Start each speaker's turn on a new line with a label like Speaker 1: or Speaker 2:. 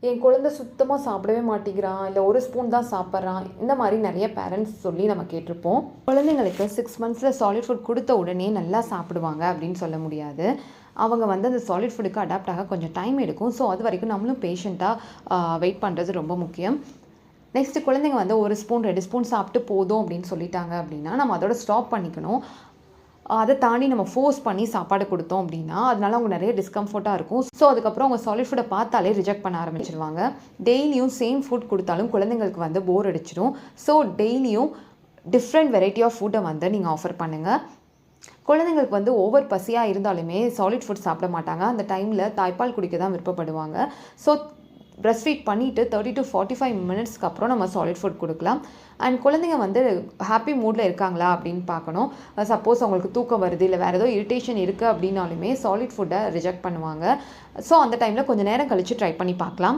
Speaker 1: என் குழந்தை சுத்தமாக சாப்பிடவே மாட்டேங்கிறான், இல்லை ஒரு ஸ்பூன் தான் சாப்பிட்றான், இந்த மாதிரி நிறைய பேரண்ட்ஸ் சொல்லி நம்ம கேட்டிருப்போம். குழந்தைங்களுக்கு 6 மந்த்ஸில் சாலிட் ஃபுட் கொடுத்த உடனே நல்லா சாப்பிடுவாங்க அப்படின்னு சொல்ல முடியாது. அவங்க வந்து அந்த சாலிட் ஃபுட்டுக்கு அடாப்ட் ஆக கொஞ்சம் டைம் எடுக்கும். ஸோ அது வரைக்கும் நம்மளும் பேஷண்ட்டாக வெயிட் பண்ணுறது ரொம்ப முக்கியம். நெக்ஸ்ட்டு குழந்தைங்க வந்து 1 ஸ்பூன் 2 ஸ்பூன் சாப்பிட்டு போதும் அப்படின்னு சொல்லிட்டாங்க அப்படின்னா நம்ம அதோட ஸ்டாப் பண்ணிக்கணும். அதை தாண்டி நம்ம ஃபோர்ஸ் பண்ணி சாப்பாடு கொடுத்தோம் அப்படின்னா அதனால அவங்க நிறைய டிஸ்கம்ஃபர்ட்டாக இருக்கும். ஸோ அதுக்கப்புறம் அவங்க சாலிட் ஃபுட்டை பார்த்தாலே ரிஜெக்ட் பண்ண ஆரம்பிச்சிருவாங்க. டெய்லியும் சேம் ஃபுட் கொடுத்தாலும் குழந்தைங்களுக்கு வந்து போர் அடிச்சிடும். ஸோ டெய்லியும் டிஃப்ரெண்ட் வெரைட்டி ஆஃப் ஃபுட்டை வந்து நீங்கள் ஆஃபர் பண்ணுங்கள். குழந்தைங்களுக்கு வந்து ஓவர் பசியாக இருந்தாலுமே சாலிட் ஃபுட் சாப்பிட மாட்டாங்க. அந்த டைமில் தாய்ப்பால் குடிக்க தான் விருப்பப்படுவாங்க. ஸோ பிரஸ்ட் ஃபீட் பண்ணிவிட்டு 30 to 45 மினிட்ஸ்க்கு அப்புறம் நம்ம சாலிட் ஃபுட் கொடுக்கலாம். அண்ட் குழந்தைங்க வந்து ஹாப்பி மூடில் இருக்காங்களா அப்படின்னு பார்க்கணும். சப்போஸ் அவங்களுக்கு தூக்கம் வருது இல்லை வேறு ஏதோ இரிட்டேஷன் இருக்குது அப்படின்னாலுமே சாலிட் ஃபுட்டை ரிஜெக்ட் பண்ணுவாங்க. ஸோ அந்த டைமில் கொஞ்சம் நேரம் கழித்து ட்ரை பண்ணி பார்க்கலாம்.